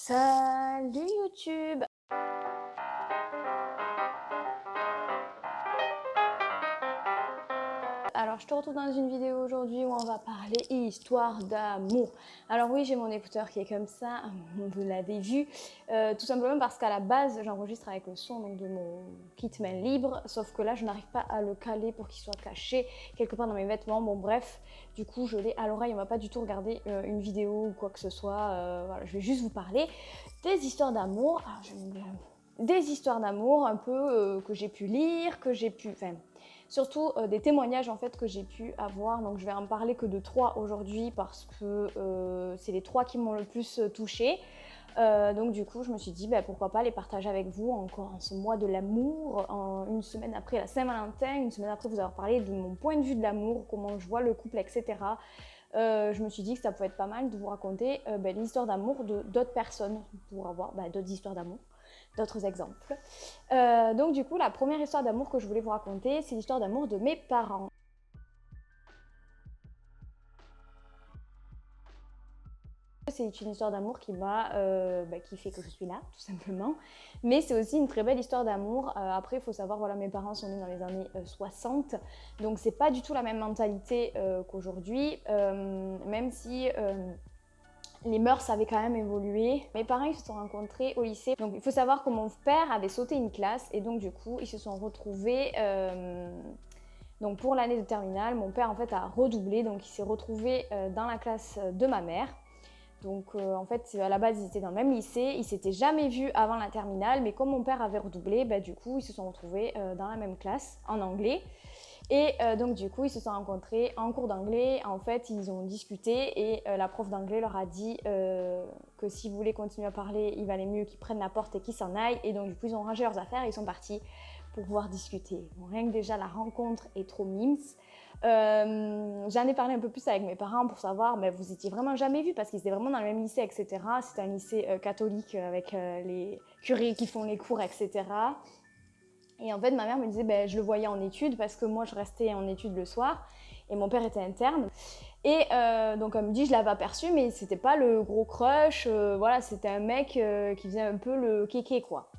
Salut YouTube! Alors, je te retrouve dans une vidéo aujourd'hui où on va parler histoire d'amour. Alors oui, j'ai mon écouteur qui est comme ça, vous l'avez vu, tout simplement parce qu'à la base, j'enregistre avec le son donc, de mon kit main libre, sauf que là, je n'arrive pas à le caler pour qu'il soit caché quelque part dans mes vêtements. Bon bref, du coup, je l'ai à l'oreille, on va pas du tout regarder une vidéo ou quoi que ce soit. Voilà, je vais juste vous parler des histoires d'amour. Des histoires d'amour un peu que j'ai pu lire, que j'ai pu... Enfin, surtout des témoignages en fait que j'ai pu avoir. Donc je vais en parler que de 3 aujourd'hui parce que c'est les 3 qui m'ont le plus touchée. Donc du coup je me suis dit pourquoi pas les partager avec vous encore en ce mois de l'amour, une semaine après la Saint-Valentin, une semaine après vous avoir parlé de mon point de vue de l'amour, comment je vois le couple, etc. Je me suis dit que ça pouvait être pas mal de vous raconter l'histoire d'amour d'autres personnes pour avoir d'autres histoires d'amour, d'autres exemples. Donc du coup, la première histoire d'amour que je voulais vous raconter, c'est l'histoire d'amour de mes parents. C'est une histoire d'amour qui qui fait que je suis là, tout simplement. Mais c'est aussi une très belle histoire d'amour. Après, il faut savoir, voilà, mes parents sont nés dans les années 60, donc c'est pas du tout la même mentalité qu'aujourd'hui, même si les mœurs avaient quand même évolué. Mes parents ils se sont rencontrés au lycée. Donc il faut savoir que mon père avait sauté une classe et donc du coup ils se sont retrouvés. Donc pour l'année de terminale, mon père en fait a redoublé, donc il s'est retrouvé dans la classe de ma mère. Donc en fait à la base ils étaient dans le même lycée, ils s'étaient jamais vus avant la terminale, mais comme mon père avait redoublé, du coup ils se sont retrouvés dans la même classe en anglais. Et donc du coup ils se sont rencontrés en cours d'anglais. En fait ils ont discuté et la prof d'anglais leur a dit que s'ils voulaient continuer à parler, il valait mieux qu'ils prennent la porte et qu'ils s'en aillent. Et donc du coup ils ont rangé leurs affaires et ils sont partis pour pouvoir discuter. Bon, rien que déjà la rencontre est trop mimes. J'en ai parlé un peu plus avec mes parents pour savoir, mais vous étiez vraiment jamais vus parce qu'ils étaient vraiment dans le même lycée, etc. C'était un lycée catholique avec les curés qui font les cours, etc. Et en fait, ma mère me disait, je le voyais en études parce que moi, je restais en études le soir et mon père était interne. Et donc, elle me dit, je l'avais aperçu, mais c'était pas le gros crush. Voilà, c'était un mec qui faisait un peu le kéké, quoi.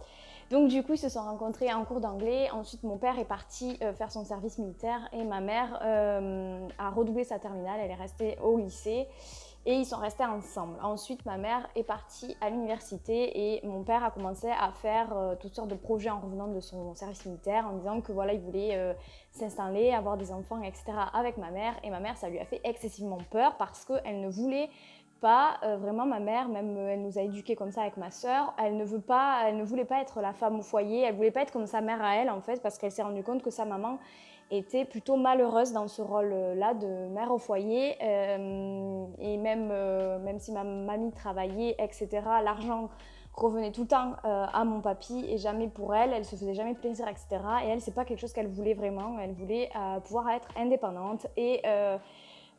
Donc du coup, ils se sont rencontrés en cours d'anglais. Ensuite, mon père est parti faire son service militaire et ma mère a redoublé sa terminale. Elle est restée au lycée et ils sont restés ensemble. Ensuite, ma mère est partie à l'université et mon père a commencé à faire toutes sortes de projets en revenant de son service militaire en disant que voilà, il voulait s'installer, avoir des enfants, etc. avec ma mère. Et ma mère, ça lui a fait excessivement peur parce qu'elle ne voulait pas, vraiment ma mère, même elle nous a éduqués comme ça avec ma sœur, elle ne voulait pas être la femme au foyer, elle voulait pas être comme sa mère à elle en fait, parce qu'elle s'est rendue compte que sa maman était plutôt malheureuse dans ce rôle-là de mère au foyer, et même si ma mamie travaillait, etc., l'argent revenait tout le temps à mon papy et jamais pour elle, elle se faisait jamais plaisir, etc. Et elle, c'est pas quelque chose qu'elle voulait vraiment, elle voulait pouvoir être indépendante et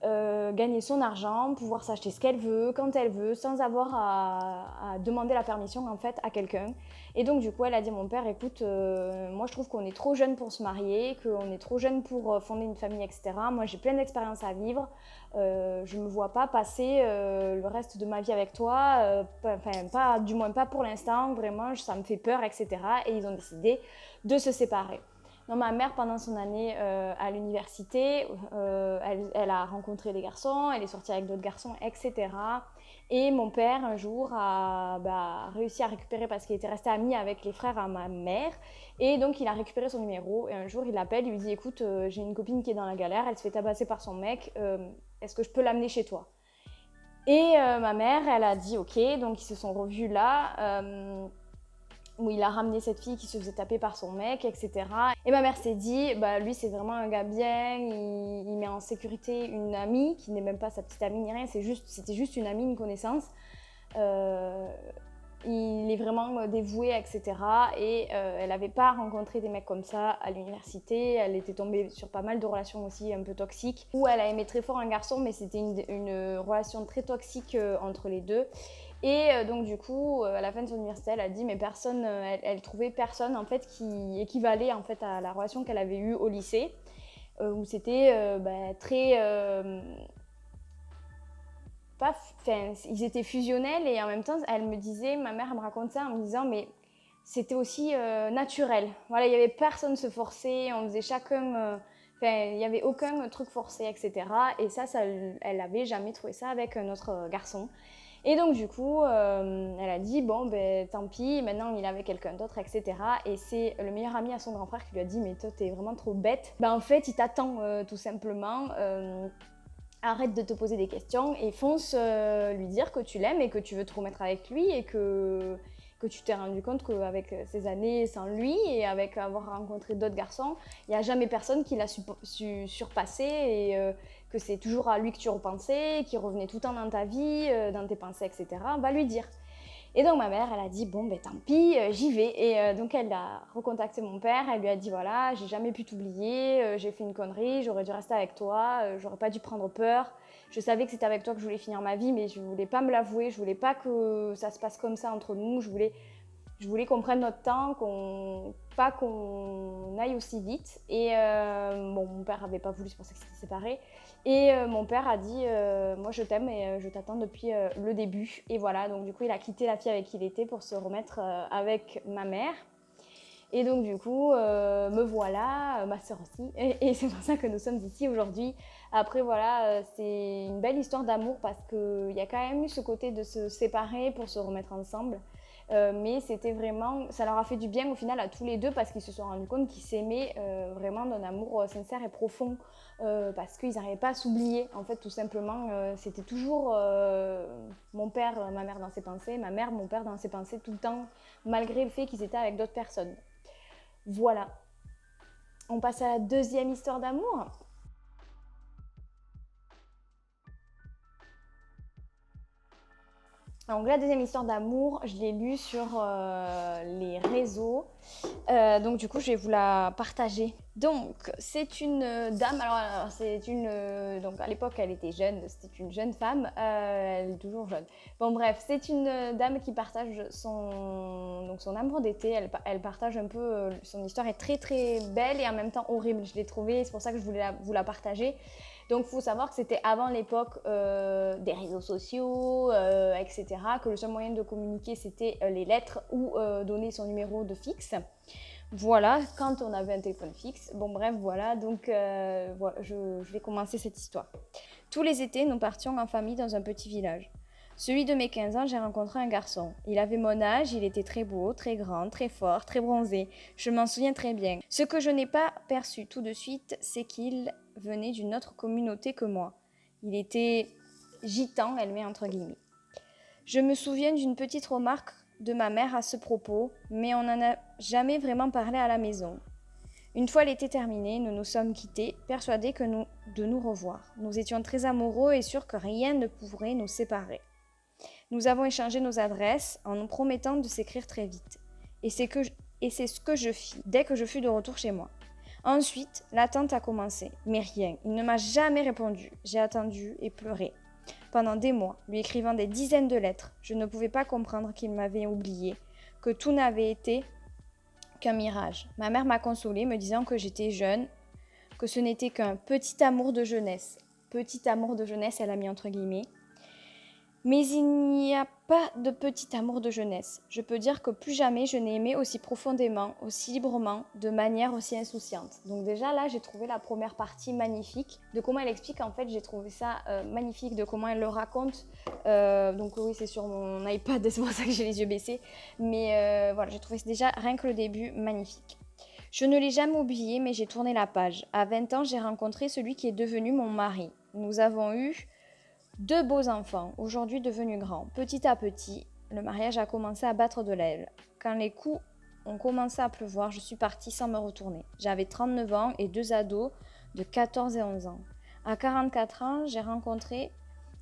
gagner son argent, pouvoir s'acheter ce qu'elle veut, quand elle veut, sans avoir à demander la permission en fait à quelqu'un. Et donc du coup elle a dit à mon père, écoute, moi je trouve qu'on est trop jeune pour se marier, qu'on est trop jeune pour fonder une famille, etc. Moi j'ai plein d'expériences à vivre, je me vois pas passer le reste de ma vie avec toi, du moins pas pour l'instant, vraiment ça me fait peur, etc. Et ils ont décidé de se séparer. Non, ma mère, pendant son année à l'université, elle a rencontré des garçons, elle est sortie avec d'autres garçons, etc. Et mon père, un jour, a réussi à récupérer, parce qu'il était resté ami avec les frères à ma mère. Et donc, il a récupéré son numéro. Et un jour, il l'appelle, il lui dit, écoute, j'ai une copine qui est dans la galère, elle se fait tabasser par son mec, est-ce que je peux l'amener chez toi? Et ma mère, elle a dit, ok. Donc, ils se sont revus là. Où il a ramené cette fille qui se faisait taper par son mec, etc. Et ma mère s'est dit, lui c'est vraiment un gars bien, il met en sécurité une amie, qui n'est même pas sa petite amie ni rien, c'était juste une amie, une connaissance. Il est vraiment dévoué, etc. Et elle n'avait pas rencontré des mecs comme ça à l'université. Elle était tombée sur pas mal de relations aussi un peu toxiques, où elle a aimé très fort un garçon, mais c'était une relation très toxique entre les deux. Et donc du coup, à la fin de son université, elle a dit, mais personne, elle trouvait personne en fait qui équivalait en fait à la relation qu'elle avait eue au lycée, où c'était très pas, enfin, ils étaient fusionnels et en même temps, elle me disait, ma mère elle me raconte ça en me disant, mais c'était aussi naturel. Voilà, il y avait personne se forcer, on faisait chacun, il y avait aucun truc forcé, etc. Et ça, elle avait jamais trouvé ça avec un autre garçon. Et donc du coup, elle a dit bon ben tant pis, maintenant il est avec quelqu'un d'autre, etc. Et c'est le meilleur ami à son grand frère qui lui a dit mais toi t'es vraiment trop bête. Ben en fait il t'attend tout simplement. Arrête de te poser des questions et fonce lui dire que tu l'aimes et que tu veux te remettre avec lui et que tu t'es rendu compte qu'avec ces années sans lui et avec avoir rencontré d'autres garçons, il n'y a jamais personne qui l'a su surpasser et que c'est toujours à lui que tu repensais, qui revenait tout le temps dans ta vie, dans tes pensées, etc. Va lui dire. Et donc ma mère, elle a dit bon ben tant pis, j'y vais. Et donc elle a recontacté mon père, elle lui a dit voilà, j'ai jamais pu t'oublier, j'ai fait une connerie, j'aurais dû rester avec toi, j'aurais pas dû prendre peur. Je savais que c'était avec toi que je voulais finir ma vie, mais je voulais pas me l'avouer, je voulais pas que ça se passe comme ça entre nous, je voulais qu'on prenne notre temps, pas qu'on aille aussi vite. Et bon, mon père avait pas voulu, c'est pour ça qu'ils s'étaient séparés. Et mon père a dit moi je t'aime et je t'attends depuis le début. Et voilà, donc du coup il a quitté la fille avec qui il était pour se remettre avec ma mère. Et donc du coup me voilà, ma sœur aussi. Et c'est pour ça que nous sommes ici aujourd'hui. Après voilà, c'est une belle histoire d'amour parce qu'il y a quand même eu ce côté de se séparer pour se remettre ensemble. Mais c'était vraiment, ça leur a fait du bien au final à tous les deux parce qu'ils se sont rendus compte qu'ils s'aimaient vraiment d'un amour sincère et profond parce qu'ils n'arrivaient pas à s'oublier. En fait, tout simplement, c'était toujours mon père, ma mère dans ses pensées, ma mère, mon père dans ses pensées tout le temps, malgré le fait qu'ils étaient avec d'autres personnes. Voilà. On passe à la deuxième histoire d'amour. Donc la deuxième histoire d'amour, je l'ai lue sur les réseaux. Donc du coup, je vais vous la partager. Donc c'est une dame. Alors c'est une. Donc à l'époque, elle était jeune. C'était une jeune femme. Elle est toujours jeune. Bon bref, c'est une dame qui partage son amour d'été. Elle partage un peu. Son histoire est très très belle et en même temps horrible. Je l'ai trouvée. C'est pour ça que je voulais vous la partager. Donc, il faut savoir que c'était avant l'époque des réseaux sociaux, etc., que le seul moyen de communiquer, c'était les lettres ou donner son numéro de fixe. Voilà, quand on avait un téléphone fixe. Bon, bref, voilà. Donc, voilà, je vais commencer cette histoire. Tous les étés, nous partions en famille dans un petit village. Celui de mes 15 ans, j'ai rencontré un garçon. Il avait mon âge, il était très beau, très grand, très fort, très bronzé. Je m'en souviens très bien. Ce que je n'ai pas perçu tout de suite, c'est qu'il venait d'une autre communauté que moi. Il était gitan, elle met entre guillemets. Je me souviens d'une petite remarque de ma mère à ce propos, mais on n'en a jamais vraiment parlé à la maison. Une fois l'été terminé, nous nous sommes quittés, persuadés de nous revoir. Nous étions très amoureux et sûrs que rien ne pourrait nous séparer. Nous avons échangé nos adresses en nous promettant de s'écrire très vite. Et c'est ce que je fis dès que je fus de retour chez moi. Ensuite, l'attente a commencé, mais rien. Il ne m'a jamais répondu. J'ai attendu et pleuré. Pendant des mois, lui écrivant des dizaines de lettres, je ne pouvais pas comprendre qu'il m'avait oublié, que tout n'avait été qu'un mirage. Ma mère m'a consolée, me disant que j'étais jeune, que ce n'était qu'un petit amour de jeunesse. Petit amour de jeunesse, elle a mis entre guillemets. Mais il n'y a pas de petit amour de jeunesse. Je peux dire que plus jamais je n'ai aimé aussi profondément, aussi librement, de manière aussi insouciante. Donc déjà là, j'ai trouvé la première partie magnifique. De comment elle explique, en fait, j'ai trouvé ça magnifique, de comment elle le raconte. Donc oui, c'est sur mon iPad, c'est pour ça que j'ai les yeux baissés. Mais voilà, j'ai trouvé déjà rien que le début magnifique. Je ne l'ai jamais oublié, mais j'ai tourné la page. À 20 ans, j'ai rencontré celui qui est devenu mon mari. Nous avons eu 2 beaux enfants, aujourd'hui devenus grands. Petit à petit, le mariage a commencé à battre de l'aile. Quand les coups ont commencé à pleuvoir, je suis partie sans me retourner. J'avais 39 ans et 2 ados de 14 et 11 ans. À 44 ans, j'ai rencontré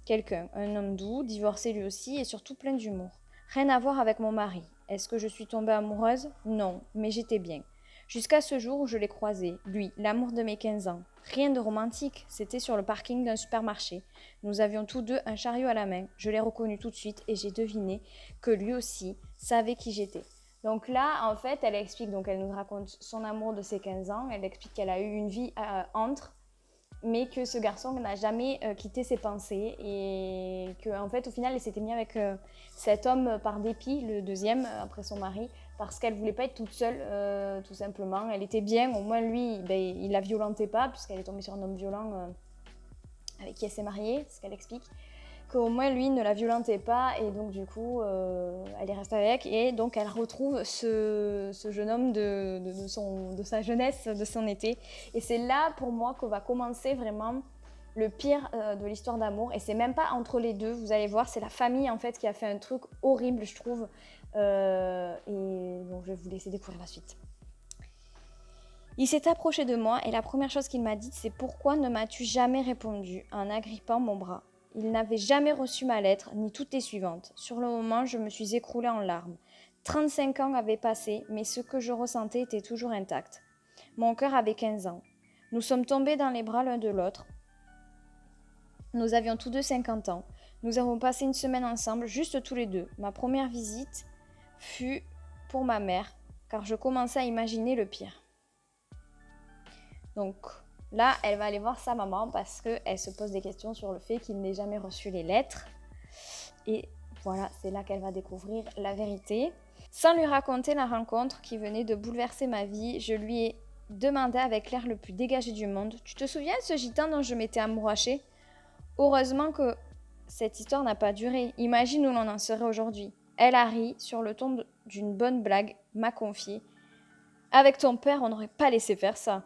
quelqu'un, un homme doux, divorcé lui aussi et surtout plein d'humour. Rien à voir avec mon mari. Est-ce que je suis tombée amoureuse? Non, mais j'étais bien. Jusqu'à ce jour où je l'ai croisé, lui, l'amour de mes 15 ans. Rien de romantique, c'était sur le parking d'un supermarché. Nous avions tous deux un chariot à la main. Je l'ai reconnu tout de suite et j'ai deviné que lui aussi savait qui j'étais. Donc là, en fait, elle explique, donc elle nous raconte son amour de ses 15 ans. Elle explique qu'elle a eu une vie entre. mais que ce garçon n'a jamais quitté ses pensées et qu'en fait, au final, elle s'était mise avec cet homme par dépit, le deuxième, après son mari, parce qu'elle voulait pas être toute seule, tout simplement. Elle était bien, au moins lui, il la violentait pas, puisqu'elle est tombée sur un homme violent avec qui elle s'est mariée, c'est ce qu'elle explique. Qu'au moins lui ne la violentait pas et donc du coup elle est restée avec et donc elle retrouve ce jeune homme de sa jeunesse, de son été et c'est là pour moi que va commencer vraiment le pire de l'histoire d'amour et c'est même pas entre les deux, vous allez voir, c'est la famille en fait qui a fait un truc horrible je trouve et donc je vais vous laisser découvrir la suite. Il s'est approché de moi et la première chose qu'il m'a dit c'est « Pourquoi ne m'as-tu jamais répondu ?» en agrippant mon bras. Il n'avait jamais reçu ma lettre, ni toutes les suivantes. Sur le moment, je me suis écroulée en larmes. 35 ans avaient passé, mais ce que je ressentais était toujours intact. Mon cœur avait 15 ans. Nous sommes tombés dans les bras l'un de l'autre. Nous avions tous deux 50 ans. Nous avons passé une semaine ensemble, juste tous les deux. Ma première visite fut pour ma mère, car je commençais à imaginer le pire. Donc là, elle va aller voir sa maman parce qu'elle se pose des questions sur le fait qu'il n'ait jamais reçu les lettres. Et voilà, c'est là qu'elle va découvrir la vérité. Sans lui raconter la rencontre qui venait de bouleverser ma vie, je lui ai demandé avec l'air le plus dégagé du monde « Tu te souviens de ce gitan dont je m'étais amourachée ?» Heureusement que cette histoire n'a pas duré. Imagine où l'on en serait aujourd'hui. Elle a ri sur le ton d'une bonne blague, m'a confié « Avec ton père, on n'aurait pas laissé faire ça. »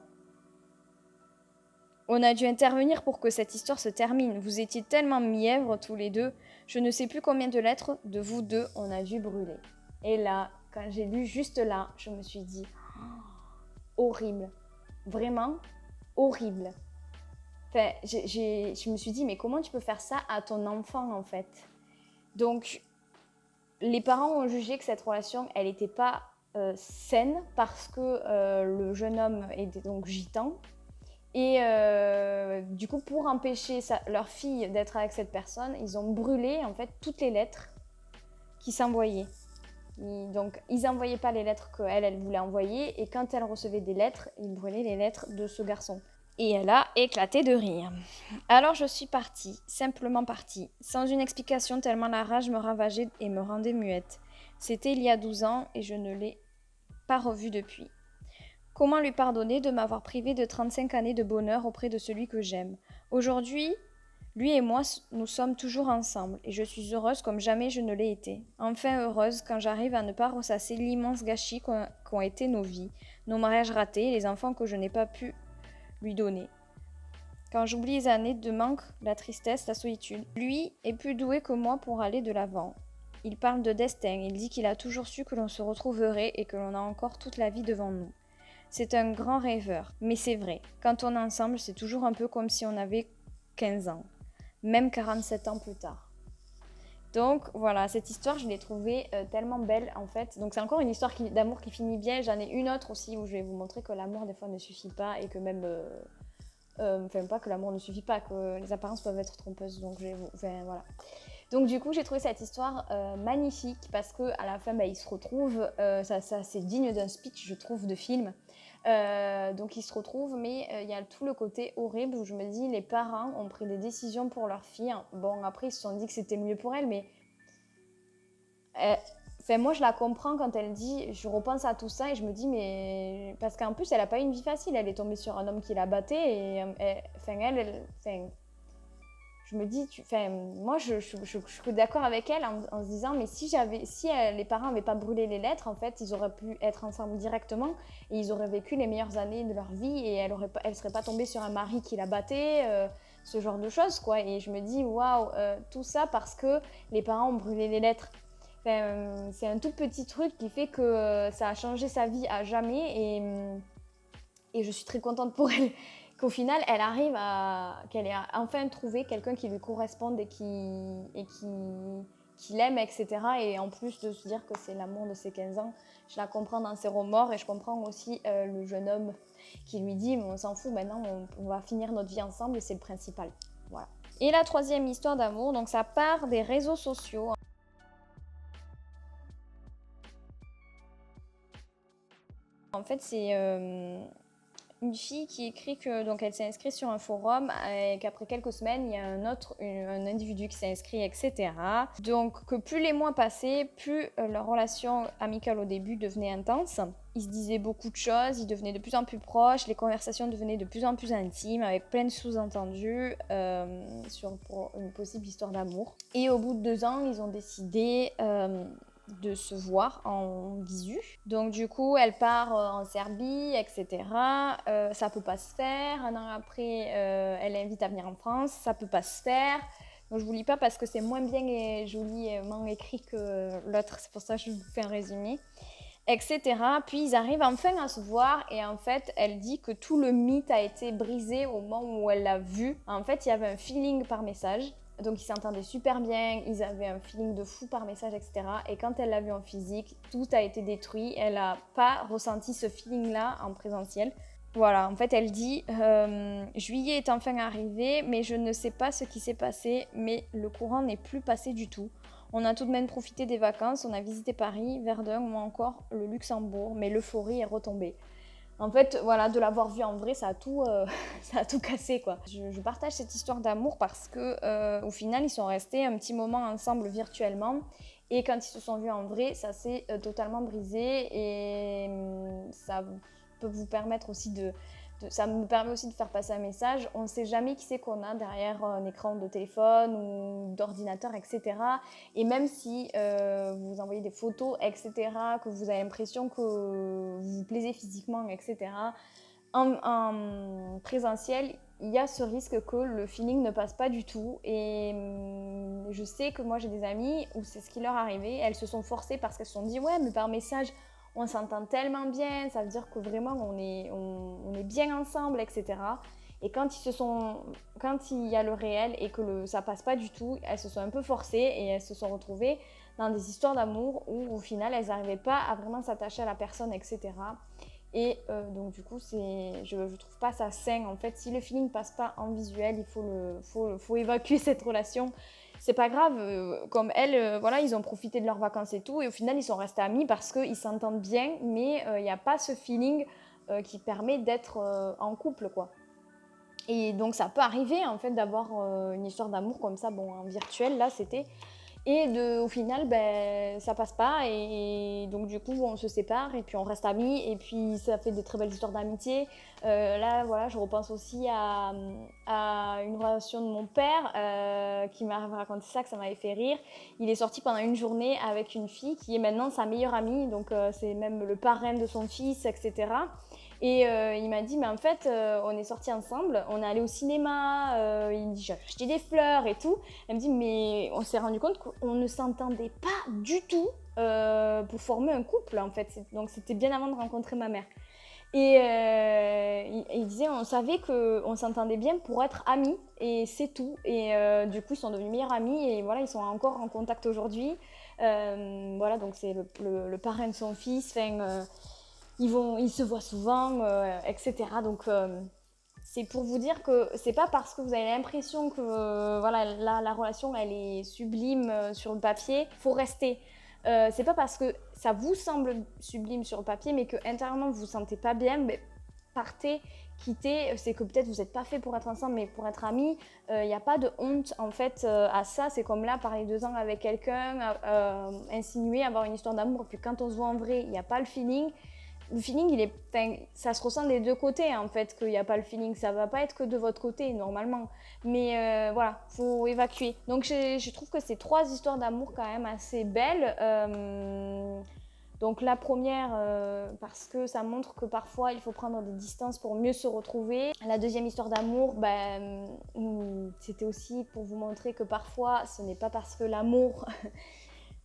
On a dû intervenir pour que cette histoire se termine. Vous étiez tellement mièvres tous les deux. Je ne sais plus combien de lettres de vous deux on a dû brûler. Et là, quand j'ai lu juste là, je me suis dit oh, horrible. Vraiment horrible. Enfin, je me suis dit mais comment tu peux faire ça à ton enfant en fait? Donc, les parents ont jugé que cette relation, elle n'était pas saine parce que le jeune homme était donc gitan. Et du coup, pour empêcher leur fille d'être avec cette personne, ils ont brûlé en fait toutes les lettres qui s'envoyaient. Donc, ils n'envoyaient pas les lettres qu'elle voulait envoyer, et quand elle recevait des lettres, ils brûlaient les lettres de ce garçon. Et elle a éclaté de rire. Alors je suis partie, simplement partie, sans une explication tellement la rage me ravageait et me rendait muette. C'était il y a 12 ans et je ne l'ai pas revue depuis. Comment lui pardonner de m'avoir privée de 35 années de bonheur auprès de celui que j'aime? Aujourd'hui, lui et moi, nous sommes toujours ensemble et je suis heureuse comme jamais je ne l'ai été. Enfin heureuse quand j'arrive à ne pas ressasser l'immense gâchis qu'ont été nos vies, nos mariages ratés, les enfants que je n'ai pas pu lui donner. Quand j'oublie les années de manque, la tristesse, la solitude, lui est plus doué que moi pour aller de l'avant. Il parle de destin, il dit qu'il a toujours su que l'on se retrouverait et que l'on a encore toute la vie devant nous. C'est un grand rêveur, mais c'est vrai, quand on est ensemble, c'est toujours un peu comme si on avait 15 ans, même 47 ans plus tard. Donc voilà, cette histoire, je l'ai trouvée tellement belle en fait. Donc c'est encore une histoire d'amour qui finit bien. J'en ai une autre aussi où je vais vous montrer que l'amour des fois ne suffit pas et que même... Enfin pas que l'amour ne suffit pas, que les apparences peuvent être trompeuses. Donc voilà. Donc du coup j'ai trouvé cette histoire magnifique parce qu'à la fin ils se retrouvent, ça c'est digne d'un speech je trouve de film. Donc ils se retrouvent mais il y a tout le côté horrible où je me dis les parents ont pris des décisions pour leur fille. Bon après ils se sont dit que c'était mieux pour elle mais moi je la comprends quand elle dit, je repense à tout ça et je me dis mais parce qu'en plus elle a pas eu une vie facile, elle est tombée sur un homme qui la battait et je me dis, moi je suis d'accord avec elle en se disant mais si les parents n'avaient pas brûlé les lettres, en fait ils auraient pu être ensemble directement et ils auraient vécu les meilleures années de leur vie et elle serait pas tombée sur un mari qui la battait, ce genre de choses quoi. Et je me dis waouh, tout ça parce que les parents ont brûlé les lettres. C'est un tout petit truc qui fait que ça a changé sa vie à jamais et je suis très contente pour elle qu'au final qu'elle ait enfin trouvé quelqu'un qui lui corresponde et qui l'aime, etc. Et en plus de se dire que c'est l'amour de ses 15 ans, je la comprends dans ses remords et je comprends aussi le jeune homme qui lui dit mais on s'en fout, maintenant on va finir notre vie ensemble et c'est le principal. Voilà. Et la troisième histoire d'amour, donc ça part des réseaux sociaux. En fait, c'est une fille qui écrit que donc elle s'est inscrite sur un forum et qu'après quelques semaines, il y a un individu qui s'est inscrit, etc. Donc que plus les mois passaient, plus leur relation amicale au début devenait intense. Ils se disaient beaucoup de choses, ils devenaient de plus en plus proches, les conversations devenaient de plus en plus intimes, avec plein de sous-entendus pour une possible histoire d'amour. Et au bout de 2 ans, ils ont décidé de se voir en visu. Donc du coup, elle part en Serbie, etc. Ça peut pas se faire. 1 an après, elle invite à venir en France. Ça peut pas se faire. Donc je vous lis pas parce que c'est moins bien et joliment écrit que l'autre. C'est pour ça que je vous fais un résumé, etc. Puis ils arrivent enfin à se voir et en fait, elle dit que tout le mythe a été brisé au moment où elle l'a vu. En fait, il y avait un feeling par message. Donc ils s'entendaient super bien, ils avaient un feeling de fou par message, etc. Et quand elle l'a vu en physique, tout a été détruit. Elle n'a pas ressenti ce feeling-là en présentiel. Voilà, en fait, elle dit juillet est enfin arrivé, mais je ne sais pas ce qui s'est passé, mais le courant n'est plus passé du tout. On a tout de même profité des vacances, on a visité Paris, Verdun ou encore le Luxembourg, mais l'euphorie est retombée. En fait, voilà, de l'avoir vu en vrai, ça a tout, ça a tout cassé, quoi. Je partage cette histoire d'amour parce que, au final, ils sont restés un petit moment ensemble virtuellement. Et quand ils se sont vus en vrai, ça s'est totalement brisé. Et ça peut vous permettre aussi ça me permet aussi de faire passer un message. On ne sait jamais qui c'est qu'on a derrière un écran de téléphone ou d'ordinateur, etc. Et même si vous envoyez des photos, etc., que vous avez l'impression que vous vous plaisez physiquement, etc., en présentiel, il y a ce risque que le feeling ne passe pas du tout. Et je sais que moi, j'ai des amies où c'est ce qui leur arrivait.Elles se sont forcées parce qu'elles se sont dit « Ouais, mais par message, on s'entend tellement bien, ça veut dire que vraiment, on est bien ensemble, etc. » Et quand il y a le réel et que ça passe pas du tout, elles se sont un peu forcées et elles se sont retrouvées dans des histoires d'amour où au final, elles n'arrivaient pas à vraiment s'attacher à la personne, etc. Et donc du coup, je trouve pas ça sain. En fait, si le feeling passe pas en visuel, il faut évacuer cette relation. C'est pas grave, comme elle, voilà, ils ont profité de leurs vacances et tout, et au final, ils sont restés amis parce qu'ils s'entendent bien, mais il n'y a pas ce feeling qui permet d'être en couple, quoi. Et donc ça peut arriver en fait d'avoir une histoire d'amour comme ça, bon, en virtuel, là, c'était... Et au final, ben, ça passe pas et donc du coup on se sépare et puis on reste amis et puis ça fait des très belles histoires d'amitié. Là voilà, je repense aussi à une relation de mon père qui m'a raconté ça, que ça m'avait fait rire. Il est sorti pendant une journée avec une fille qui est maintenant sa meilleure amie, donc c'est même le parrain de son fils, etc. Et il m'a dit, mais en fait, on est sortis ensemble, on est allé au cinéma, il me dit, j'ai acheté des fleurs et tout. Elle me dit, mais on s'est rendu compte qu'on ne s'entendait pas du tout pour former un couple, en fait. Donc c'était bien avant de rencontrer ma mère. Et il disait, on savait qu'on s'entendait bien pour être amis, et c'est tout. Et du coup, ils sont devenus meilleurs amis, et voilà, ils sont encore en contact aujourd'hui. Voilà, donc c'est le parrain de son fils, ils se voient souvent, etc. Donc c'est pour vous dire que c'est pas parce que vous avez l'impression que voilà, la relation elle est sublime sur le papier, faut rester. C'est pas parce que ça vous semble sublime sur le papier, mais que intérieurement vous vous sentez pas bien, mais partez, quittez. C'est que peut-être vous n'êtes pas fait pour être ensemble, mais pour être amis. Il n'y a pas de honte en fait à ça. C'est comme là, parler 2 ans avec quelqu'un, insinuer, avoir une histoire d'amour, puis quand on se voit en vrai, il n'y a pas le feeling. Le feeling, ça se ressent des deux côtés en fait, qu'il n'y a pas le feeling. Ça va pas être que de votre côté normalement. Mais voilà, faut évacuer. Donc je trouve que c'est 3 histoires d'amour quand même assez belles. Donc la première, parce que ça montre que parfois il faut prendre des distances pour mieux se retrouver. La deuxième histoire d'amour, c'était aussi pour vous montrer que parfois ce n'est pas parce que l'amour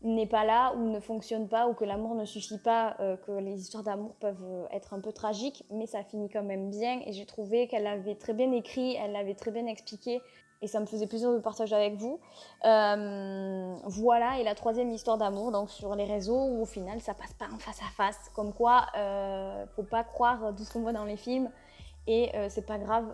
n'est pas là ou ne fonctionne pas ou que l'amour ne suffit pas que les histoires d'amour peuvent être un peu tragiques, mais ça finit quand même bien et j'ai trouvé qu'elle l'avait très bien écrit, elle l'avait très bien expliqué et ça me faisait plaisir de le partager avec vous. Voilà, et la troisième histoire d'amour, donc sur les réseaux où au final ça passe pas en face à face, comme quoi faut pas croire tout ce qu'on voit dans les films. Et c'est pas grave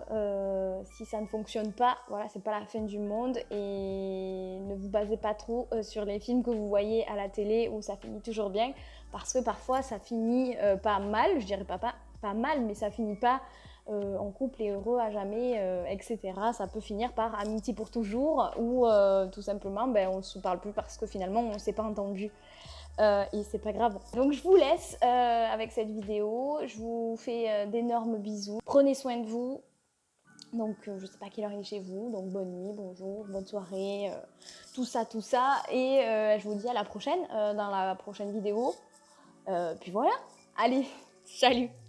si ça ne fonctionne pas, voilà, c'est pas la fin du monde. Et ne vous basez pas trop sur les films que vous voyez à la télé où ça finit toujours bien, parce que parfois ça finit pas mal, je dirais pas mal, mais ça finit pas en couple et heureux à jamais, etc. Ça peut finir par amitié pour toujours ou tout simplement on ne se parle plus parce que finalement on ne s'est pas entendu. Et c'est pas grave. Donc je vous laisse avec cette vidéo. Je vous fais d'énormes bisous. Prenez soin de vous. Donc je sais pas quelle heure il est chez vous. Donc bonne nuit, bonjour, bonne soirée, tout ça, tout ça. Et je vous dis à la prochaine dans la prochaine vidéo. Puis voilà. Allez, salut!